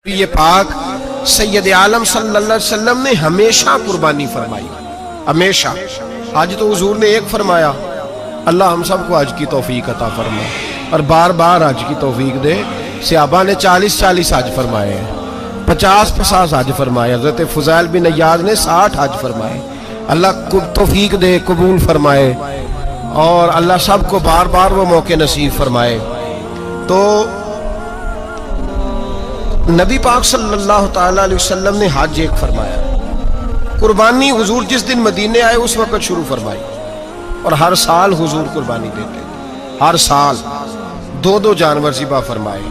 یہ پاک سید عالم صلی اللہ علیہ وسلم نے ہمیشہ قربانی فرمائی، ہمیشہ۔ آج تو حضور نے ایک فرمایا، اللہ ہم سب کو حج کی توفیق عطا فرمائے اور بار بار حج کی توفیق دے۔ صحابہ نے 40 حج فرمائے ہیں، 50 حج فرمائے، حضرت فضیل بن عیاض نے 60 حج فرمائے۔ اللہ کو توفیق دے، قبول فرمائے اور اللہ سب کو بار بار وہ موقع نصیب فرمائے۔ تو نبی پاک صلی اللہ تعالیٰ علیہ وسلم نے حج ایک فرمایا، قربانی حضور جس دن مدینے آئے اس وقت شروع فرمائی، اور ہر سال حضور قربانی دیتے تھے، ہر سال 2 جانور ذبح فرمائے۔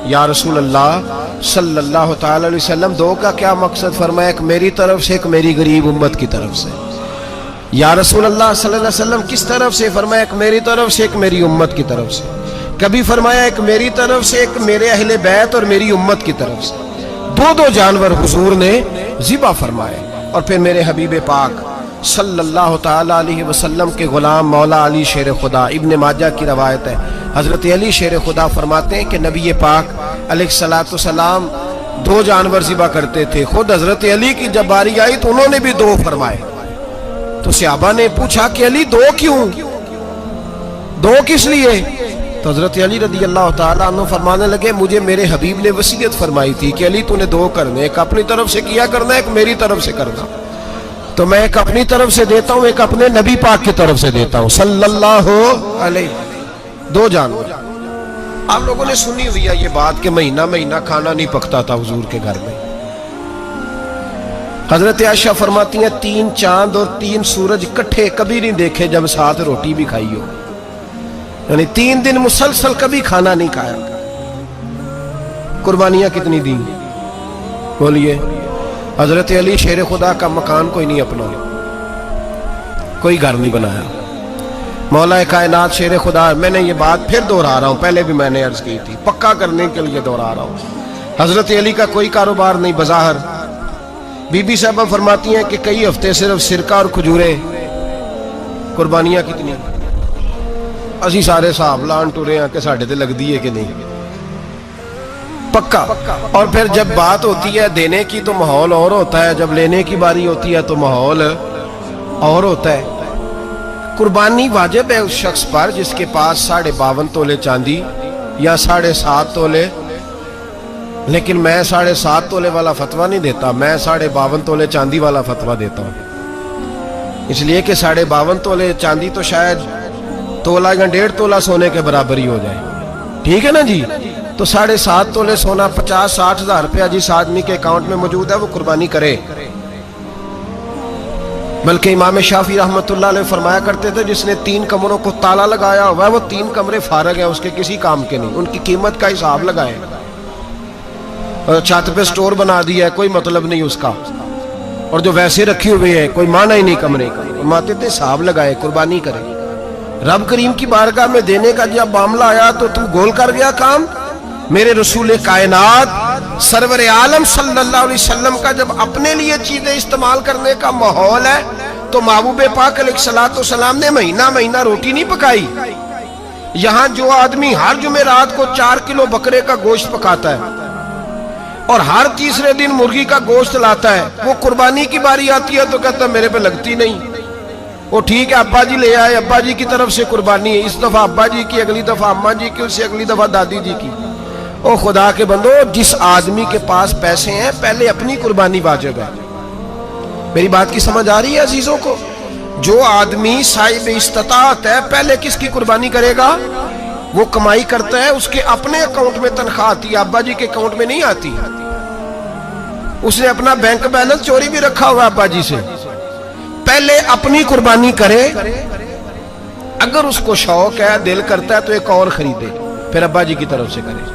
یا رسول اللہ صلی اللہ تعالیٰ علیہ وسلم 2 کا کیا مقصد فرمایا؟ ایک میری طرف سے، ایک میری غریب امت کی طرف سے۔ یا رسول اللہ صلی اللہ علیہ وسلم کس طرف سے فرمایا؟ ایک میری طرف سے، ایک میری امت کی طرف سے۔ کبھی فرمایا ایک میری طرف سے، ایک میرے اہل بیت اور میری امت کی طرف سے۔ 2 جانور حضور نے ذبح فرمائے، اور پھر میرے حبیب پاک صلی اللہ تعالیٰ علیہ وسلم کے غلام مولا علی شیر خدا، ابن ماجہ کی روایت ہے، حضرت علی شیر خدا فرماتے ہیں کہ نبی پاک علیہ السلام 2 جانور ذبح کرتے تھے۔ خود حضرت علی کی جب باری آئی تو انہوں نے بھی 2 فرمائے۔ تو صحابہ نے پوچھا کہ علی 2 کیوں؟ 2 کس لیے؟ تو حضرت علی رضی اللہ تعالیٰ عنہ فرمانے لگے، مجھے میرے حبیب نے وصیت فرمائی تھی کہ علی تو نے 2 کرنے، ایک اپنی طرف سے کیا کرنا، ایک میری طرف سے کرنا۔ تو میں ایک اپنی طرف سے دیتا ہوں، ایک اپنے نبی پاک کی طرف سے دیتا ہوں صلی اللہ علیہ۔ 2 جانور۔ آپ لوگوں نے سنی ہوئی ہے یہ بات کہ مہینہ کھانا نہیں پکتا تھا حضور کے گھر میں۔ حضرت عائشہ فرماتی ہیں 3 چاند اور 3 سورج اکٹھے کبھی نہیں دیکھے جب ساتھ روٹی بھی کھائی ہو، یعنی 3 دن مسلسل کبھی کھانا نہیں کھایا۔ قربانیاں کتنی دیں؟ بولیے۔ حضرت علی شیر خدا کا مکان کوئی نہیں اپنا، کوئی گھر نہیں بنایا۔ مولا کائنات شیر خدا، میں نے یہ بات پھر دہرا رہا ہوں، پہلے بھی میں نے عرض کی تھی، پکا کرنے کے لیے دہرا رہا ہوں۔ حضرت علی کا کوئی کاروبار نہیں بظاہر۔ بی بی صاحبہ فرماتی ہیں کہ کئی ہفتے صرف سرکہ اور کھجورے۔ قربانیاں کتنی؟ اسی سارے صاحب لان ٹورے ہیں کہ ساڑھے تے لگ دیئے کہ نہیں، پکا۔ اور پھر جب بات ہوتی ہے دینے کی تو ماحول اور ہوتا ہے، جب لینے کی باری ہوتی ہے تو ماحول اور ہوتا ہے۔ قربانی واجب ہے اس شخص پر جس کے پاس 52.5 تولے چاندی یا 7.5 تولے، لیکن میں 7.5 تولے والا فتویٰ نہیں دیتا، میں 52.5 تولے چاندی والا فتویٰ دیتا ہوں، اس لیے کہ 52.5 تولے چاندی تو شاید تولہ یا 1.5 تولہ سونے کے برابر ہی ہو جائے، ٹھیک ہے نا جی؟ تو 7.5 تولے سونا 50-60 ہزار روپیہ جس آدمی کے اکاؤنٹ میں موجود ہے وہ قربانی کرے۔ بلکہ امام شافعی رحمۃ اللہ علیہ فرمایا کرتے تھے جس نے 3 کمروں کو تالا لگایا ہوا ہے وہ 3 کمرے فارغ ہیں، اس کے کسی کام کے نہیں، ان کی قیمت کا حساب لگائے۔ اور چھت پہ سٹور بنا دیا ہے، کوئی مطلب نہیں اس کا، اور جو ویسے رکھی ہوئے ہیں کوئی معنی ہی نہیں کمرے کا، فرماتے تھے حساب لگائے، قربانی کرے۔ رب کریم کی بارگاہ میں دینے کا جب معاملہ آیا تو تو گول کر گیا کام۔ میرے رسول کائنات سرور عالم صلی اللہ علیہ وسلم کا جب اپنے لیے چیزیں استعمال کرنے کا ماحول ہے تو محبوب پاک علیہ السلام نے مہینہ روٹی نہیں پکائی۔ یہاں جو آدمی ہر جمعرات کو 4 کلو بکرے کا گوشت پکاتا ہے اور ہر تیسرے دن مرغی کا گوشت لاتا ہے، وہ قربانی کی باری آتی ہے تو کہتا ہے میرے پہ لگتی نہیں۔ وہ ٹھیک ہے ابا جی لے آئے، ابا جی کی طرف سے قربانی ہے، اس دفعہ ابا جی کی، اگلی دفعہ اماں جی کی، اس سے اگلی دفعہ دادی جی کی۔ او خدا کے بندو، جس آدمی کے پاس پیسے ہیں پہلے اپنی قربانی واجب ہے۔ میری بات کی سمجھ آ رہی ہے عزیزوں کو؟ جو آدمی صاحب استطاعت ہے پہلے کس کی قربانی کرے گا؟ وہ کمائی کرتا ہے، اس کے اپنے اکاؤنٹ میں تنخواہ آتی ہے، ابا جی کے اکاؤنٹ میں نہیں آتی۔ اس نے اپنا بینک بیلنس چوری بھی رکھا ہوا ابا جی سے۔ پہلے اپنی قربانی کرے، اگر اس کو شوق ہے، دل کرتا ہے تو ایک اور خریدے، پھر ابا جی کی طرف سے کرے۔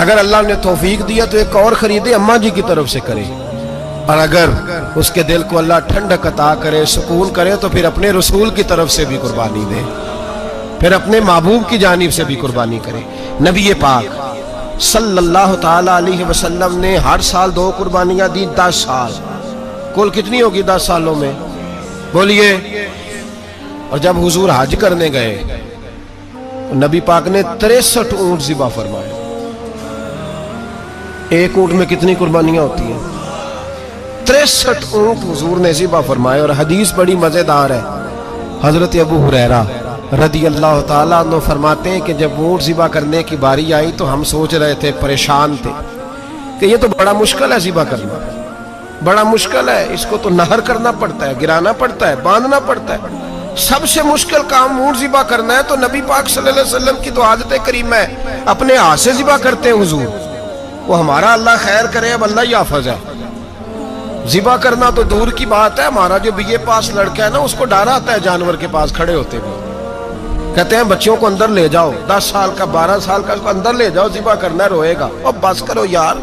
اگر اللہ نے توفیق دیا تو ایک اور خریدے، اماں جی کی طرف سے کرے۔ اور اگر اس کے دل کو اللہ ٹھنڈک عطا کرے، سکون کرے، تو پھر اپنے رسول کی طرف سے بھی قربانی دے، پھر اپنے محبوب کی جانب سے بھی قربانی کرے۔ نبی پاک صلی اللہ تعالیٰ علیہ وسلم نے ہر سال 2 قربانیاں دی، 10 سال۔ کل کتنی ہوگی 10 سالوں میں؟ بولیے۔ اور جب حضور حج کرنے گئے نبی پاک نے 63 اونٹ ذبح فرمائے۔ ایک اونٹ میں کتنی قربانیاں ہوتی ہیں؟ 63 اونٹ حضور نے ذبح فرمائے. اور حدیث بڑی مزیدار ہے. حضرت ابو ہریرہ رضی اللہ تعالیٰ عنہ فرماتے ہیں کہ جب اونٹ ذبح کرنے کی باری آئی تو ہم سوچ رہے تھے، پریشان تھے کہ یہ تو بڑا مشکل ہے ذبح کرنا، بڑا مشکل ہے، اس کو تو نہر کرنا پڑتا ہے، گرانا پڑتا ہے، باندھنا پڑتا ہے. سب سے مشکل کام اونٹ ذبح کرنا ہے. تو نبی پاک صلی اللہ علیہ وسلم کی تو عادت کریمہ ہے، اپنے ہاتھ سے ذبح کرتے ہیں حضور. وہ ہمارا اللہ خیر کرے، اب اللہ ہی حافظ ہے. ذبح کرنا تو دور کی بات ہے. ہمارا جو بی اے پاس لڑکا ہے نا، اس کو ڈر آتا ہے جانور کے پاس کھڑے ہوتے ہوئے. کہتے ہیں بچوں کو اندر لے جاؤ، 10 سال کا 12 سال کا، اس کو اندر لے جاؤ، ذبح کرنا ہے، روئے گا. اور بس کرو یار،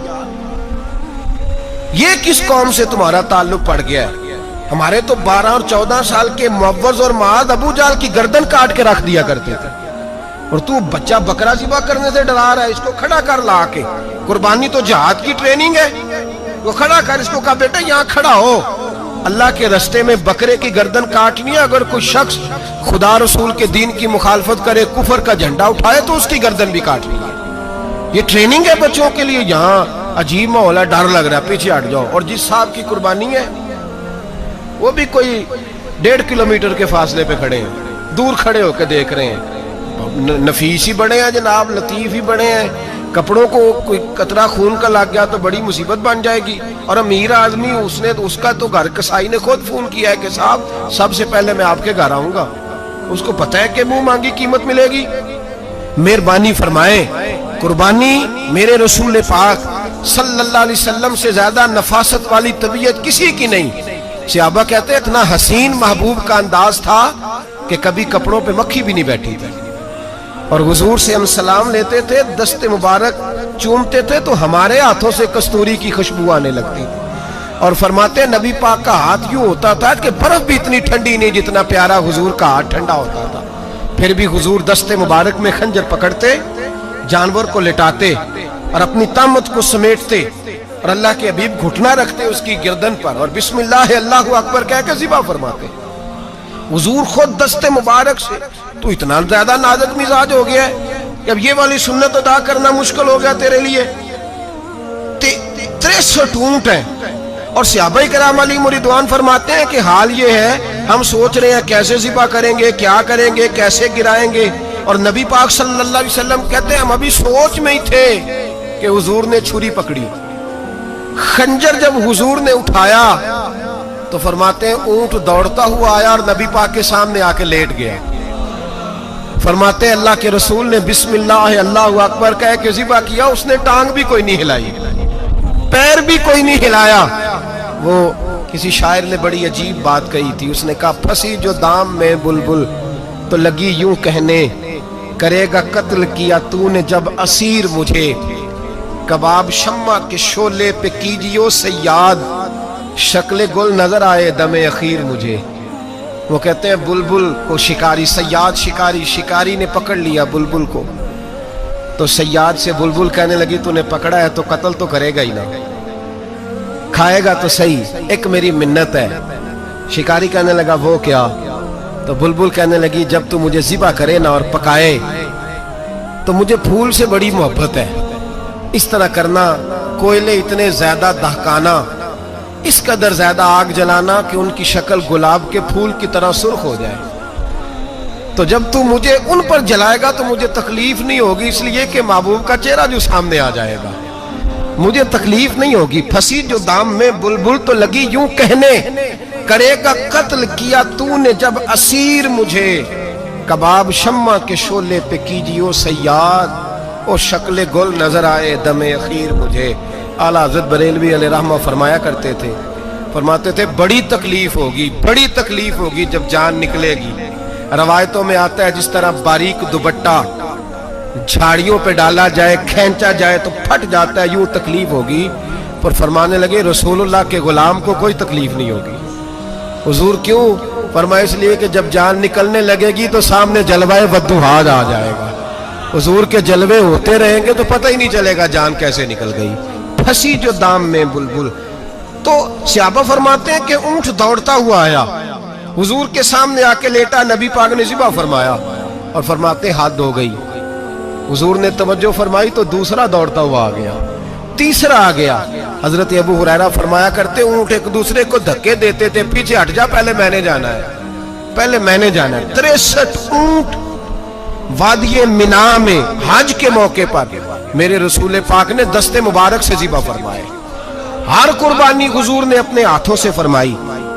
یہ کس قوم سے تمہارا تعلق پڑ گیا ہے؟ ہمارے تو 12 اور 14 سال کے معوذ اور معاذ ابو جہل کی گردن کاٹ کے رکھ دیا کرتے تھے. اور تو بچہ بکرا ذبح کرنے سے ڈرا رہا ہے. اس کو کھڑا کر لا کے. قربانی تو جہاد کی ٹریننگ ہے. وہ کھڑا کر، اس کو کہا بیٹا یہاں کھڑا ہو، اللہ کے رستے میں بکرے کی گردن کاٹنی ہے. اگر کوئی شخص خدا رسول کے دین کی مخالفت کرے، کفر کا جھنڈا اٹھائے، تو اس کی گردن بھی کاٹنی ہے. یہ ٹریننگ ہے بچوں کے لیے. یہاں عجیب ماحول ہے، ڈر لگ رہا ہے، پیچھے ہٹ جاؤ. اور جس صاحب کی قربانی ہے وہ بھی کوئی 1.5 کلومیٹر کے فاصلے پہ کھڑے ہیں، دور کھڑے ہو کے دیکھ رہے ہیں. نفیس ہی بڑے ہیں جناب، لطیف ہی بڑے ہیں. کپڑوں کو کوئی قطرہ خون کا لگ گیا تو بڑی مصیبت بن جائے گی. اور امیر آدمی، اس کا تو گھر کسائی نے خود فون کیا ہے کہ صاحب سب سے پہلے میں آپ کے گھر آؤں گا. اس کو پتہ ہے کہ منہ مانگی قیمت ملے گی. مہربانی فرمائے، قربانی میرے رسول پاک صلی اللہ علیہ وسلم سے زیادہ نفاست والی طبیعت کسی کی نہیں. صحابہ کہتے ہیں اتنا حسین محبوب کا انداز تھا کہ کبھی کپڑوں پہ مکھی بھی نہیں بیٹھی تھی. اور حضور سے ہم سلام لیتے تھے، دست مبارک چومتے تھے تو ہمارے ہاتھوں سے کستوری کی خوشبو آنے لگتی تھی. اور فرماتے ہیں نبی پاک کا ہاتھ یوں ہوتا تھا کہ برف بھی اتنی ٹھنڈی نہیں جتنا پیارا حضور کا ہاتھ ٹھنڈا ہوتا تھا. پھر بھی حضور دست مبارک میں خنجر پکڑتے، جانور کو لٹاتے اور اپنی طامت کو سمیٹتے، اور اللہ کے حبیب گھٹنا رکھتے اس کی گردن پر، اور بسم اللہ اللہ اکبر کہہ کے ذبح فرماتے. حضور خود دست مبارک سے. تو اتنا زیادہ نازک مزاج ہو گیا ہے کہ اب یہ والی سنت ادا کرنا مشکل ہو گیا تیرے لیے. 63 اونٹ ہیں. اور صحابہ کرام علیہم رضوان فرماتے ہیں کہ حال یہ ہے، ہم سوچ رہے ہیں کیسے ذبح کریں گے، کیا کریں گے، کیسے گرائیں گے. اور نبی پاک صلی اللہ علیہ وسلم کہتے ہیں ہم ابھی سوچ میں ہی تھے کہ حضور نے چھری پکڑی. خنجر جب حضور نے اٹھایا تو فرماتے ہیں اونٹ دوڑتا ہوا آیا اور نبی پاک کے سامنے آ کے لیٹ گیا. فرماتے ہیں اللہ کے رسول نے بسم اللہ اللہ اکبر کہہ کے ذبح کیا. اس نے ٹانگ بھی کوئی نہیں ہلائی، پیر بھی کوئی نہیں ہلایا. وہ کسی شاعر نے بڑی عجیب بات کہی تھی. اس نے کہا پھنسی جو دام میں بلبل تو لگی یوں کہنے، کرے گا قتل کیا تو نے جب اسیر مجھے، کباب شمع کے شعلے پہ کیجیو صیاد، شکل گل نظر آئے دم اخیر مجھے. وہ کہتے ہیں بلبل کو شکاری، صیاد شکاری نے پکڑ لیا بلبل کو. تو صیاد سے بلبل کہنے لگی تو نے پکڑا ہے تو قتل تو کرے گا ہی نہ، کھائے گا تو صحیح، ایک میری منت ہے. شکاری کہنے لگا وہ کیا؟ تو بلبل کہنے لگی جب تو مجھے ذبح کرے نا اور پکائے تو مجھے پھول سے بڑی محبت ہے. اس طرح کرنا، کوئلے اتنے زیادہ دہکانا، اس قدر زیادہ آگ جلانا کہ ان کی شکل گلاب کے پھول کی طرح سرخ ہو جائے. تو جب تو مجھے ان پر جلائے گا تو مجھے تکلیف نہیں ہوگی، اس لیے کہ محبوب کا چہرہ جو سامنے آ جائے گا مجھے تکلیف نہیں ہوگی. پھنسی جو دام میں بلبل تو لگی یوں کہنے، کرے گا قتل کیا تو نے جب اسیر مجھے، کباب شمع کے شعلے پہ کیجیو صیاد، او شکل گل نظر آئے دم اخیر مجھے. اعلیٰ حضرت بریلوی علیہ رحمہ فرمایا کرتے تھے، فرماتے تھے بڑی تکلیف ہوگی جب جان نکلے گی. روایتوں میں آتا ہے جس طرح باریک دوپٹہ جھاڑیوں پہ ڈالا جائے، کھینچا جائے تو پھٹ جاتا ہے، یوں تکلیف ہوگی. پر فرمانے لگے رسول اللہ کے غلام کو کوئی تکلیف نہیں ہوگی. حضور کیوں؟ فرمایا اس لیے کہ جب جان نکلنے لگے گی تو سامنے جلوہ ودوحات آ جائے گا. حضور کے جلوے ہوتے رہیں گے تو پتہ ہی نہیں چلے گا جان کیسے نکل گئی. پھنسی جو دام میں بلبل. تو صحابہ فرماتے ہیں کہ اونٹ دوڑتا ہوا آیا، حضور کے سامنے آ کے لیٹا، نبی پاک نے ذبح فرمایا اور فرماتے حد ہو گئی. حضور نے توجہ فرمائی تو دوسرا دوڑتا ہوا آ گیا. تیسرا آ گیا. حضرت ابو ہریرہ فرمایا کرتے اونٹ ایک دوسرے کو دھکے دیتے تھے, پیچھے ہٹ جا, پہلے میں نے جانا ہے, پہلے میں نے جانا ہے. 63 اونٹ وادی مینا میں حج کے موقع پر میرے رسول پاک نے دست مبارک سے ذبح فرمائے. ہر قربانی حضور نے اپنے ہاتھوں سے فرمائی.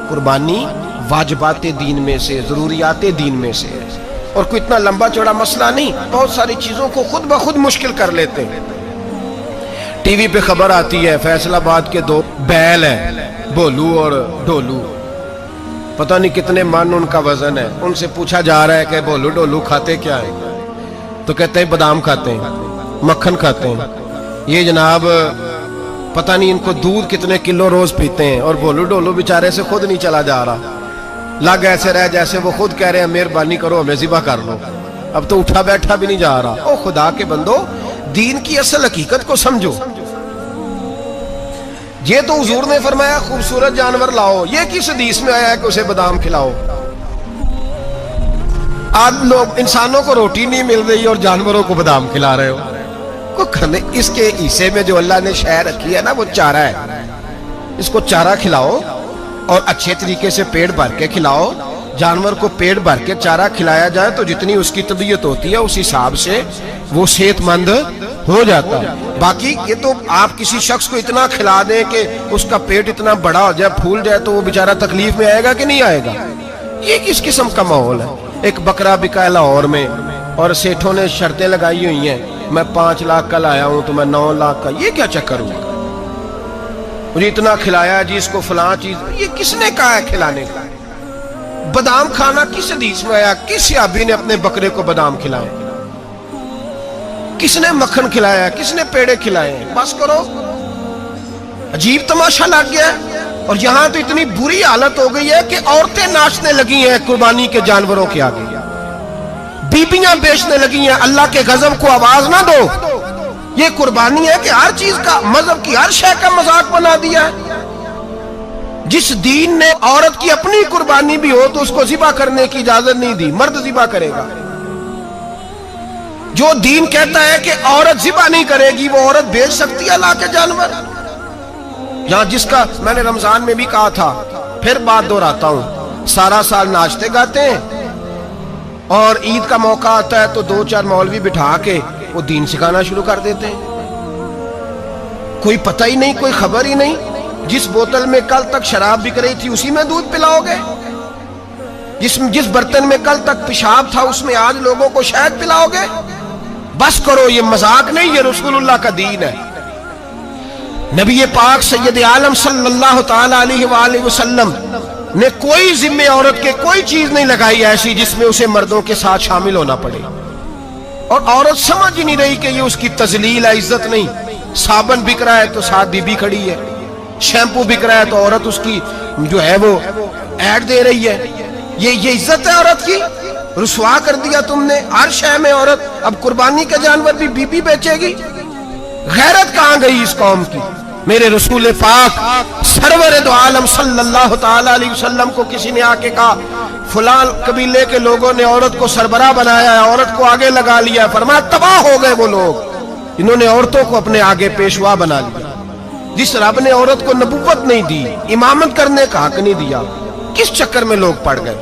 قربانی واجبات دین میں سے, ضروریات دین میں سے, اور کوئی اتنا لمبا چوڑا مسئلہ نہیں. بہت ساری چیزوں کو خود بخود مشکل کر لیتے ہیں. ٹی وی پہ خبر آتی ہے فیصل آباد کے 2 بیل ہیں, بولو اور ڈولو, پتہ نہیں کتنے من ان کا وزن ہے. ان سے پوچھا جا رہا ہے کہ بولو ڈولو کھاتے کیا ہیں؟ تو کہتے ہیں بادام کھاتے ہیں, مکھن کھاتے ہیں. یہ جناب پتہ نہیں ان کو دودھ کتنے کلو روز پیتے ہیں, اور بولو ڈولو بیچارے سے خود نہیں چلا جا رہا. لگ ایسے رہے جیسے وہ خود کہہ رہے ہیں مہربانی کرو ہمیں ذبح کر لو, اب تو اٹھا بیٹھا بھی نہیں جا رہا. او خدا کے بندو, دین کی اصل حقیقت کو سمجھو. یہ تو حضور نے فرمایا خوبصورت جانور لاؤ, یہ کس حدیث میں آیا ہے کہ اسے بادام کھلاؤ؟ آج لوگ انسانوں کو روٹی نہیں مل رہی اور جانوروں کو بادام کھلا رہے ہو. اس کے حصے میں جو اللہ نے شے رکھی ہے نا وہ چارہ ہے, اس کو چارہ کھلاؤ اور اچھے طریقے سے پیٹ بھر کے کھلاؤ. جانور کو پیٹ بھر کے چارہ کھلایا جائے تو جتنی اس کی طبیعت ہوتی ہے اس حساب سے وہ صحت مند ہو جاتا ہے. باقی یہ تو آپ کسی شخص کو اتنا کھلا دیں کہ اس کا پیٹ اتنا بڑا ہو جائے, پھول جائے, تو وہ بیچارہ تکلیف میں آئے گا کہ نہیں آئے گا؟ یہ کس قسم کا ماحول ہے؟ ایک بکرا بکا لاہور میں اور سیٹھوں نے شرطیں لگائی ہوئی ہیں, میں 5 لاکھ کا لایا ہوں تو میں 9 لاکھ کا. یہ کیا چکر ہوا؟ مجھے اتنا کھلایا جی اس کو فلاں چیز. یہ کس نے کہا ہے کھلانے کا؟ بادام کھانا کس حدیث میں آیا؟ کس صحابی نے اپنے بکرے کو بادام کھلائے؟ کس نے مکھن کھلایا؟ کس نے پیڑے کھلائے؟ بس کرو, عجیب تماشا لگ گیا ہے. اور یہاں تو اتنی بری حالت ہو گئی ہے کہ عورتیں ناچنے لگی ہیں قربانی کے جانوروں کے آگے, بیبیاں بیچنے لگی ہیں. اللہ کے غضب کو آواز نہ دو. یہ قربانی ہے کہ ہر چیز کا, مذہب کی ہر شے کا مذاق بنا دیا ہے. جس دین نے عورت کی اپنی قربانی بھی ہو تو اس کو ذبح کرنے کی اجازت نہیں دی, مرد ذبح کرے گا. جو دین کہتا ہے کہ عورت ذبح نہیں کرے گی, وہ عورت بیچ سکتی ہے اللہ کے جانور. یہاں جس کا میں نے رمضان میں بھی کہا تھا, پھر بات دہراتا ہوں, سارا سال ناچتے گاتے ہیں اور عید کا موقع آتا ہے تو 2-4 مولوی بٹھا کے وہ دین سکھانا شروع کر دیتے ہیں. کوئی پتہ ہی نہیں, کوئی خبر ہی نہیں. جس بوتل میں کل تک شراب بک رہی تھی اسی میں دودھ پلاؤ گے؟ جس برتن میں کل تک پیشاب تھا اس میں آج لوگوں کو شہد پلاؤ گے؟ بس کرو, یہ مذاق نہیں, یہ رسول اللہ کا دین ہے. نبی پاک سید عالم صلی اللہ تعالی علیہ وآلہ وسلم نے کوئی ذمہ عورت کے کوئی چیز نہیں لگائی ایسی جس میں اسے مردوں کے ساتھ شامل ہونا پڑے. اور عورت سمجھ ہی نہیں رہی کہ یہ اس کی تذلیل ہے, عزت نہیں. صابن بک رہا ہے تو ساتھ بی بی کھڑی ہے, شیمپو بک رہا ہے تو عورت اس کی جو ہے وہ ایڈ دے رہی ہے. یہ عزت ہے عورت کی؟ رسوا کر دیا تم نے ہر شے میں عورت. اب قربانی کا جانور بھی بی بی بیچے گی؟ غیرت کہاں گئی اس قوم کی؟ میرے رسول پاک سرور دو عالم صلی اللہ تعالی علیہ وسلم کو کسی نے آ کے کہا فلاں قبیلے کے لوگوں نے عورت کو سربراہ بنایا ہے, عورت کو آگے لگا لیا ہے. فرمایا تباہ ہو گئے وہ لوگ, انہوں نے عورتوں کو اپنے آگے پیشوا بنا لیا. جس رب نے عورت کو نبوت نہیں دی, امامت کرنے کا حق نہیں دیا, کس چکر میں لوگ پڑ گئے؟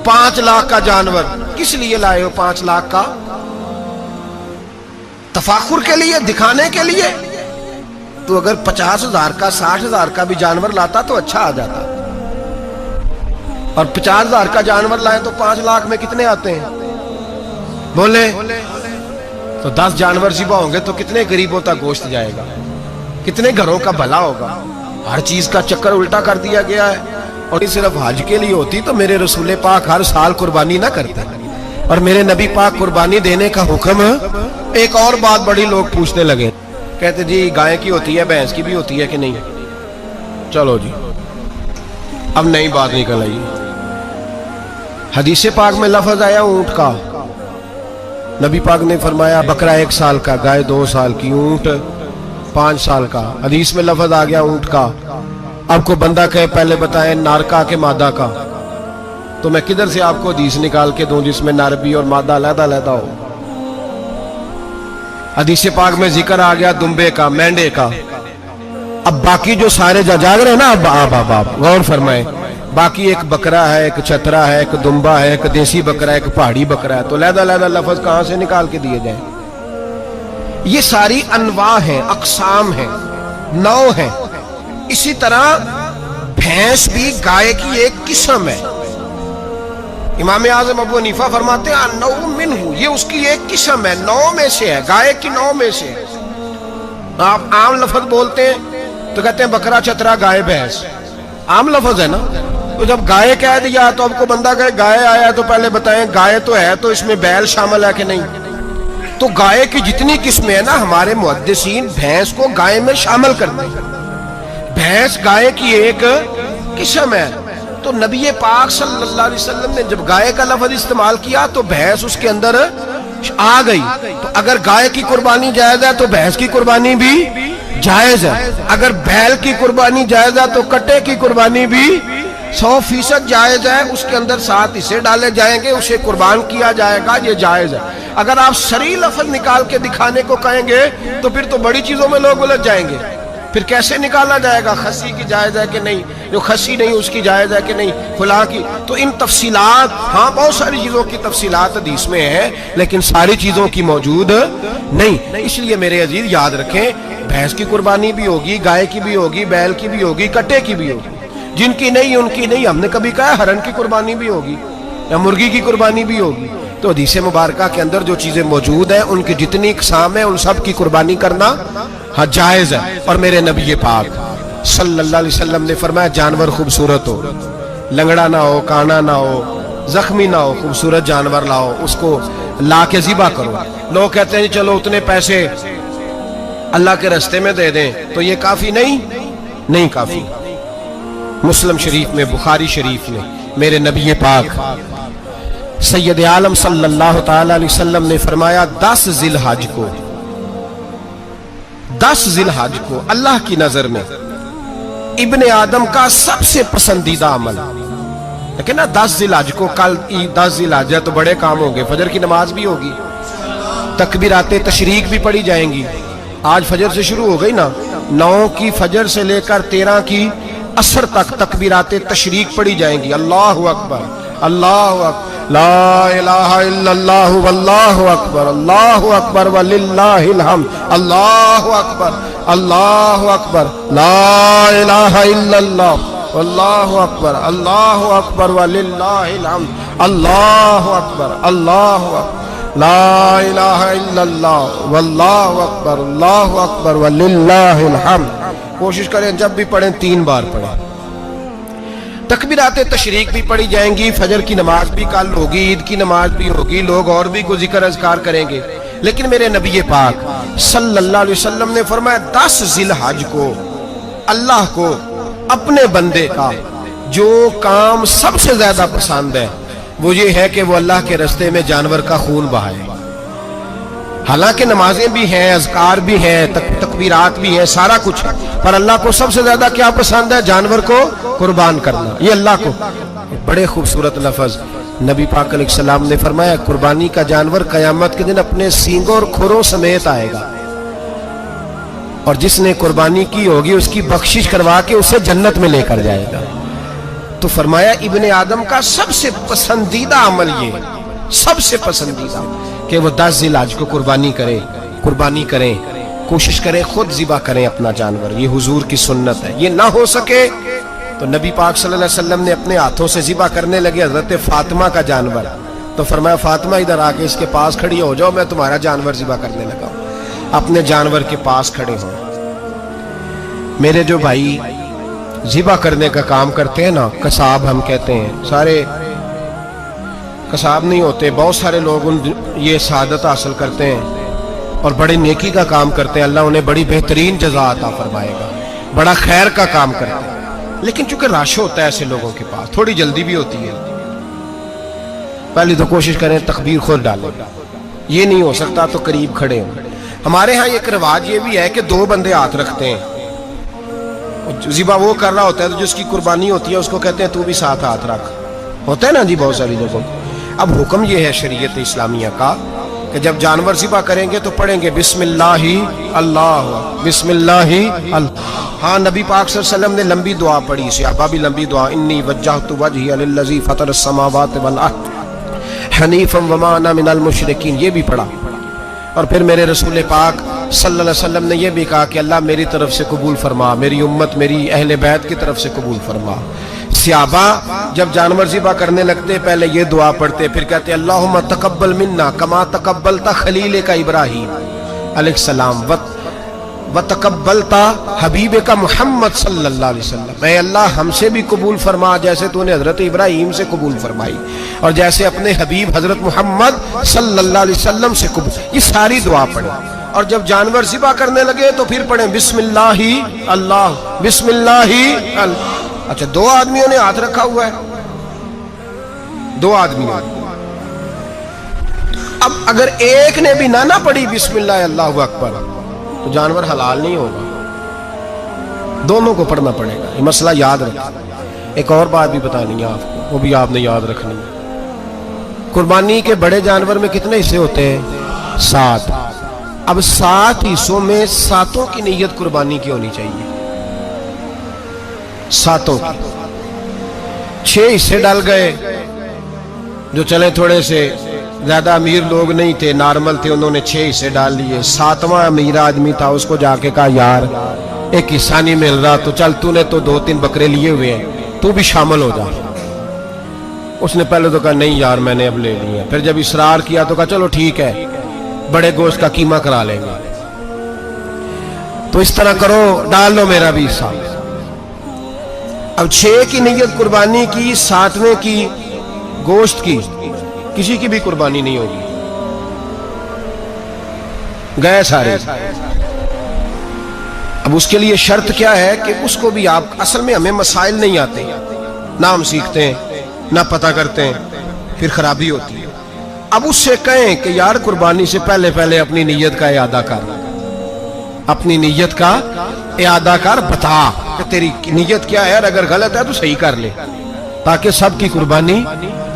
5 لاکھ کا جانور کس لیے لائے ہو؟ 5 لاکھ کا تفاخر کے لیے, دکھانے کے لیے؟ تو اگر 50,000 کا 60,000 کا بھی جانور لاتا تو اچھا آ جاتا. اور 50,000 کا جانور لائیں تو 5 لاکھ میں کتنے آتے ہیں بولے؟ تو 10 جانور ذبح ہوں گے تو کتنے غریبوں تک گوشت جائے گا, کتنے گھروں کا بھلا ہوگا. ہر چیز کا چکر الٹا کر دیا گیا ہے. اور یہ صرف حج کے لیے ہوتی تو میرے رسول پاک ہر سال قربانی نہ کرتے, اور میرے نبی پاک قربانی دینے کا حکم. ایک اور بات بڑی لوگ پوچھنے لگے, کہتے جی گائے کی ہوتی ہے, بھینس کی بھی ہوتی ہے کہ نہیں؟ چلو جی اب نئی بات نکل آئی. حدیث پاک میں لفظ آیا اونٹ کا, نبی پاک نے فرمایا بکرا 1 سال کا, گائے 2 سال کی, اونٹ 5 سال کا. حدیث میں لفظ آ گیا اونٹ کا. آپ کو بندہ کہے پہلے بتائیں نر کا کہ مادہ کا, تو میں کدھر سے آپ کو حدیث نکال کے دوں جس میں نر بھی اور مادہ علیحدہ علیحدہ ہو؟ حدیث پاک میں ذکر آ گیا دمبے کا، مینڈے کا. اب باقی جو سارے جاگ رہے ہیں نا، اب غور فرمائیں، باقی ایک بکرا ہے، ایک چترا ہے، ایک دمبا ہے، ایک دیسی بکرا ہے، ایک پہاڑی بکرا ہے، تو علیحدہ لفظ کہاں سے نکال کے دیے جائیں؟ یہ ساری انواع ہیں، اقسام ہیں، نوع ہیں. اسی طرح بھینس بھی گائے کی ایک قسم ہے. امام اعظم ابو حنیفہ فرماتے ہیں النوع منہ، یہ اس کی ایک قسم ہے، نوع میں سے ہے، گائے کی نوع میں سے. آپ عام لفظ بولتے ہیں تو کہتے ہیں بکرا چترا گائے بھینس، عام لفظ ہے نا. تو جب گائے کہہ دیا تو اب کو بندہ کہے گائے آیا تو پہلے بتائیں گائے تو ہے تو اس میں بیل شامل ہے کہ نہیں؟ تو گائے کی جتنی قسمیں ہیں نا، ہمارے محدثین بھینس کو گائے میں شامل کرتے ہیں. بھینس گائے کی ایک قسم ہے. تو نبی پاک صلی اللہ علیہ وسلم نے جب گائے کا لفظ استعمال کیا تو بھینس اس کے اندر آ گئی. تو اگر گائے کی قربانی جائز ہے تو بھینس کی قربانی بھی جائز ہے. اگر بیل کی قربانی جائز ہے تو کٹے کی قربانی بھی 100% جائز ہے. اس کے اندر 7 حصے ڈالے جائیں گے، اسے قربان کیا جائے گا، یہ جائز ہے. اگر آپ صریح لفظ نکال کے دکھانے کو کہیں گے تو پھر تو بڑی چیزوں میں لوگ الجھ جائیں گے. پھر کیسے نکالا جائے گا خسی کی جائز ہے کہ نہیں، جو خسی نہیں اس کی جائز ہے کہ نہیں، فلاں کی. تو ان تفصیلات، ہاں بہت ساری چیزوں کی تفصیلات حدیث میں ہیں لیکن ساری چیزوں کی موجود نہیں. اس لیے میرے عزیز یاد رکھیں، بھینس کی قربانی بھی ہوگی، گائے کی بھی ہوگی، بیل کی بھی ہوگی، کٹے کی بھی ہوگی. جن کی نہیں ان کی نہیں. ہم نے کبھی کہا ہرن کی قربانی بھی ہوگی یا مرغی کی قربانی بھی ہوگی. تو حدیث مبارکہ کے اندر جو چیزیں موجود ہیں ان کی جتنی اقسام ہیں ان سب کی قربانی کرنا ہاں جائز ہے. اور میرے نبی پاک صلی اللہ علیہ وسلم نے فرمایا جانور خوبصورت ہو، لنگڑا نہ ہو، کانا نہ ہو، زخمی نہ ہو، خوبصورت جانور لاؤ، اس کو لا کے ذبح کرو. لوگ کہتے ہیں چلو اتنے پیسے اللہ کے راستے میں دے دیں، تو یہ کافی نہیں کافی. مسلم شریف میں، بخاری شریف میں میرے نبی پاک سید عالم صلی اللہ تعالی علیہ وسلم نے فرمایا 10 ذی الحج کو اللہ کی نظر میں ابن آدم کا سب سے پسندیدہ عمل. لیکن نا 10 ذی الحج کو، کل 10 ذی الحج ہے تو بڑے کام ہوں گے، فجر کی نماز بھی ہوگی، تکبیرات تشریق بھی پڑھی جائیں گی. آج فجر سے شروع ہو گئی نا، 9 کی فجر سے لے کر 13 کی عصر تک تکبیرات تشریق پڑھی جائیں گی. اللہ اکبر، اللہ اکبر، لا الہ الا اللہ واللہ اکبر، اللہ اکبر وللہ الحمد، اللہ اکبر، اللہ اکبر، لا الہ الا اللہ واللہ اکبر، اللہ اکبر وللہ الحمد، اللہ اکبر، اللہ اکبر، لا الہ الا اللہ واللہ اکبر، اللہ اکبر وللہ الحمد. کوشش کریں جب بھی پڑھیں 3 بار پڑھیں. تکبیرات تشریق بھی پڑھی جائیں گی، فجر کی نماز بھی کل ہوگی، عید کی نماز بھی ہوگی، لوگ اور بھی کوئی ذکر اذکار کریں گے. لیکن میرے نبی پاک صلی اللہ علیہ وسلم نے فرمایا 10 ذی الحج کو اللہ کو اپنے بندے کا جو کام سب سے زیادہ پسند ہے وہ یہ ہے کہ وہ اللہ کے راستے میں جانور کا خون بہائے. حالانکہ نمازیں بھی ہیں، اذکار بھی ہیں، تکبیرات بھی ہیں، سارا کچھ ہے، پر اللہ کو سب سے زیادہ کیا پسند ہے؟ جانور کو قربان کرنا. یہ اللہ کو بڑے خوبصورت لفظ نبی پاک علیہ السلام نے فرمایا قربانی کا جانور قیامت کے دن اپنے سینگوں اور کھروں سمیت آئے گا، اور جس نے قربانی کی ہوگی اس کی بخشش کروا کے اسے جنت میں لے کر جائے گا. تو فرمایا ابن آدم کا سب سے پسندیدہ عمل یہ، سب سے پسندیدہ، کہ وہ 10 ذی الحج کو قربانی کریں، کوشش کریں خود ذبح کریں اپنا جانور. یہ حضور کی سنت ہے. یہ نہ ہو سکے تو نبی پاک صلی اللہ علیہ وسلم نے اپنے ہاتھوں سے ذبح کرنے لگے حضرت فاطمہ کا جانور. تو فرمایا فاطمہ ادھر آ کے اس کے پاس کھڑی ہو جاؤ، میں تمہارا جانور ذبح کرنے لگا. اپنے جانور کے پاس کھڑے ہوں. میرے جو بھائی ذبح کرنے کا کام کرتے ہیں نا، قصاب ہم کہتے ہیں، سارے قصاب نہیں ہوتے، بہت سارے لوگ یہ سعادت حاصل کرتے ہیں اور بڑی نیکی کا کام کرتے ہیں. اللہ انہیں بڑی بہترین جزا عطا فرمائے گا، بڑا خیر کا کام کرتے ہیں. لیکن چونکہ رش ہوتا ہے ایسے لوگوں کے پاس، تھوڑی جلدی بھی ہوتی ہے. پہلی تو کوشش کریں تکبیر خود ڈالیں، یہ نہیں ہو سکتا تو قریب کھڑے ہوں. ہمارے ہاں ایک رواج یہ بھی ہے کہ 2 بندے ہاتھ رکھتے ہیں. ذبح وہ کر رہا ہوتا ہے تو جس کی قربانی ہوتی ہے اس کو کہتے ہیں تو بھی ساتھ ہاتھ رکھ. ہوتا ہے نا جی بہت ساری جگہوں. اب حکم یہ ہے شریعت اسلامیہ کا کہ کہ جب جانور ذبح کریں گے تو پڑھیں گے بسم اللہ اللہ، بسم اللہ اللہ۔ ہاں نبی پاک صلی اللہ علیہ وسلم نے لمبی دعا پڑھی، صحابہ بھی لمبی دعا، انی وجہت وجہی للذی فطر السماوات والارض حنیفا وما انا من المشرکین، یہ بھی پڑھا۔ اور پھر میرے رسول پاک صلی اللہ علیہ وسلم نے یہ بھی کہا کہ اللہ میری طرف سے قبول فرما، میری امت میری اہل بیت کی طرف سے قبول فرما۔ صحابہ جب جانور ذبح کرنے لگتے پہلے یہ دعا پڑھتے، پھر کہتے اللہم تقبل منا کما تقبلتا خلیل کا ابراہیم علیہ السلام وتقبلتا حبیب کا محمد صلی اللہ علیہ وسلم، اے اللہ ہم سے بھی قبول فرما جیسے تو نے حضرت ابراہیم سے قبول فرمائی اور جیسے اپنے حبیب حضرت محمد صلی اللہ علیہ وسلم سے قبول۔ یہ ساری دعا پڑھیں، اور جب جانور ذبح کرنے لگے تو پھر پڑھیں بسم اللہ اللہ، بسم اللہ اللہ۔ اچھا دو آدمیوں نے ہاتھ رکھا ہوا ہے، دو آدمیوں، اب اگر ایک نے بھی نہ پڑھی بسم اللہ اللہ اکبر تو جانور حلال نہیں ہوگا، دونوں کو پڑھنا پڑے گا۔ یہ مسئلہ یاد رکھیں۔ ایک اور بات بھی بتانی ہے آپ کو، وہ بھی آپ نے یاد رکھنی ہے۔ قربانی کے بڑے جانور میں کتنے حصے ہوتے ہیں؟ 7۔ اب 7 حصوں میں 7 کی نیت قربانی کی ہونی چاہیے، 7 کی۔ 6 حصے ڈال گئے، جو چلے تھوڑے سے زیادہ امیر لوگ نہیں تھے، نارمل تھے، انہوں نے 6 حصے ڈال لیے۔ 7واں امیر آدمی تھا، اس کو جا کے کہا یار ایک حصہ نہیں مل رہا تو چل تو نے تو 2-3 بکرے لیے ہوئے ہیں تو بھی شامل ہو جا۔ اس نے پہلے تو کہا نہیں یار میں نے اب لے لیے، پھر جب اصرار کیا تو کہا چلو ٹھیک ہے بڑے گوشت کا قیمہ کرا لیں گے، تو اس طرح کرو ڈال لو میرا بھی حصہ۔ اب 6 کی نیت قربانی کی، 7ویں کی گوشت کی، کسی کی بھی قربانی نہیں ہوگی، گئے سارے۔ اب اس کے لیے شرط کیا ہے کہ اس کو بھی آپ، اصل میں ہمیں مسائل نہیں آتے، نہ ہم سیکھتے ہیں نہ پتہ کرتے ہیں، پھر خرابی ہوتی ہے۔ اب اس سے کہیں کہ یار قربانی سے پہلے اپنی نیت کا اعادہ کر، اپنی نیت کا اعادہ کر، بتا کہ تیری نیت کیا ہے، اور اگر غلط ہے تو صحیح کر لے، تاکہ سب کی قربانی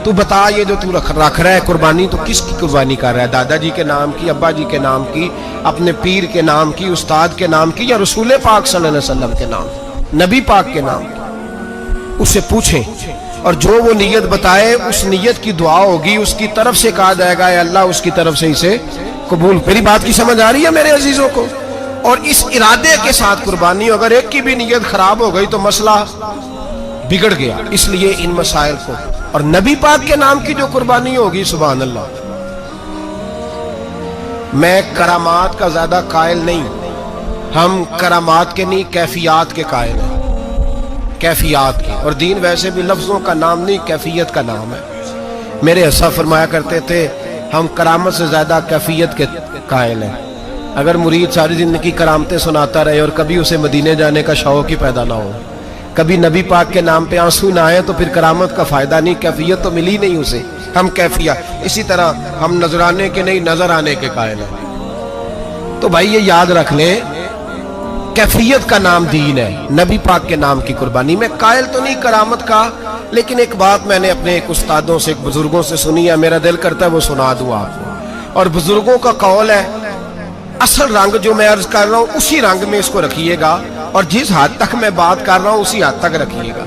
تو بتا۔ یہ جو تو رکھ رہا ہے قربانی تو کس کی قربانی کر رہا ہے؟ دادا جی کے نام کی، ابا جی کے نام کی، اپنے پیر کے نام کی، استاد کے نام کی، یا رسول پاک صلی اللہ علیہ وسلم کے نام، نبی پاک کے نام کی؟ اس سے پوچھیں، اور جو وہ نیت بتائے اس نیت کی دعا ہوگی، اس کی طرف سے کہا جائے گا اے اللہ اس کی طرف سے اسے قبول۔ میری بات کی سمجھ آ رہی ہے میرے عزیزوں کو؟ اور اس ارادے کے ساتھ قربانی، اگر ایک کی بھی نیت خراب ہو گئی تو مسئلہ بگڑ گیا۔ اس لیے ان مسائل کو، اور نبی پاک کے نام کی جو قربانی ہوگی، سبحان اللہ، میں کرامات کا زیادہ قائل نہیں، ہم کرامات کے نہیں کیفیات کے قائل ہیں، کیفیات کے، اور دین ویسے بھی لفظوں کا نام نہیں کیفیت کا نام ہے۔ میرے اساں فرمایا کرتے تھے ہم کرامت سے زیادہ کیفیت کے قائل ہیں۔ اگر مرید ساری زندگی کرامتیں سناتا رہے اور کبھی اسے مدینے جانے کا شوق ہی پیدا نہ ہو، کبھی نبی پاک کے نام پہ آنسو نہ آئے، تو پھر کرامت کا فائدہ نہیں، کیفیت تو ملی نہیں اسے۔ ہم کیفیت، اسی طرح ہم نظرانے کے نہیں نظر آنے کے قائل ہیں۔ تو بھائی یہ یاد رکھ لیں، کیفیت کا نام دین ہے، نبی پاک کے نام کی قربانی۔ میں قائل تو نہیں کرامت کا، لیکن ایک بات میں نے اپنے ایک استادوں سے، ایک بزرگوں سے سنی ہے، میرا دل کرتا ہے وہ سنا دوں آپ کو۔ اور بزرگوں کا قول ہے اصل رنگ جو میں عرض کر رہا ہوں اسی رنگ میں اس کو رکھیے گا، اور جس حد تک میں بات کر رہا ہوں اسی حد تک رکھیے گا۔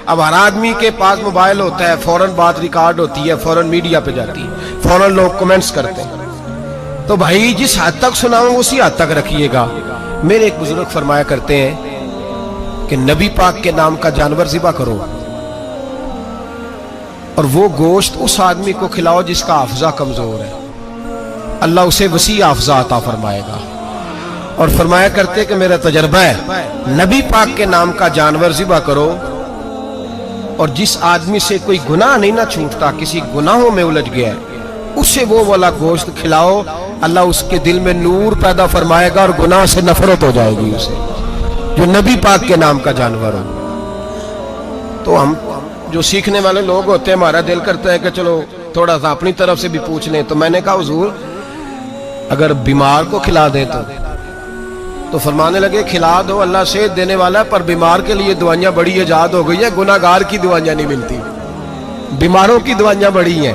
اب ہر آدمی کے پاس موبائل ہوتا ہے، فوراً بات ریکارڈ ہوتی ہے، فوراً میڈیا پہ جاتی ہے، فوراً لوگ کمنٹس کرتے ہیں، تو بھائی جس حد تک سناؤں اسی حد تک رکھیے گا۔ میرے ایک بزرگ فرمایا کرتے ہیں کہ نبی پاک کے نام کا جانور ذبح کرو، اور وہ گوشت اس آدمی کو کھلاؤ جس کا حافظہ کمزور ہے، اللہ اسے وسیع حافظہ عطا فرمائے گا۔ اور فرمایا کرتے کہ میرا تجربہ ہے، نبی پاک کے نام کا جانور ذبح کرو، اور جس آدمی سے کوئی گناہ نہیں نہ چھوٹتا، کسی گناہوں میں الجھ گیا ہے، اسے وہ والا گوشت کھلاؤ، اللہ اس کے دل میں نور پیدا فرمائے گا اور گناہ سے نفرت ہو جائے گی اسے، جو نبی پاک کے نام کا جانور ہو۔ تو ہم جو سیکھنے والے لوگ ہوتے ہیں، ہمارا دل کرتا ہے کہ چلو تھوڑا سا اپنی طرف سے بھی پوچھ لیں، تو میں نے کہا حضور اگر بیمار کو کھلا دیں تو فرمانے لگے کھلا دو، اللہ صحت دینے والا ہے، پر بیمار کے لیے دوائیاں بڑی ایجاد ہو گئی ہیں، گناہگار کی دوائیاں نہیں ملتی، بیماروں کی دوائیاں بڑی ہیں۔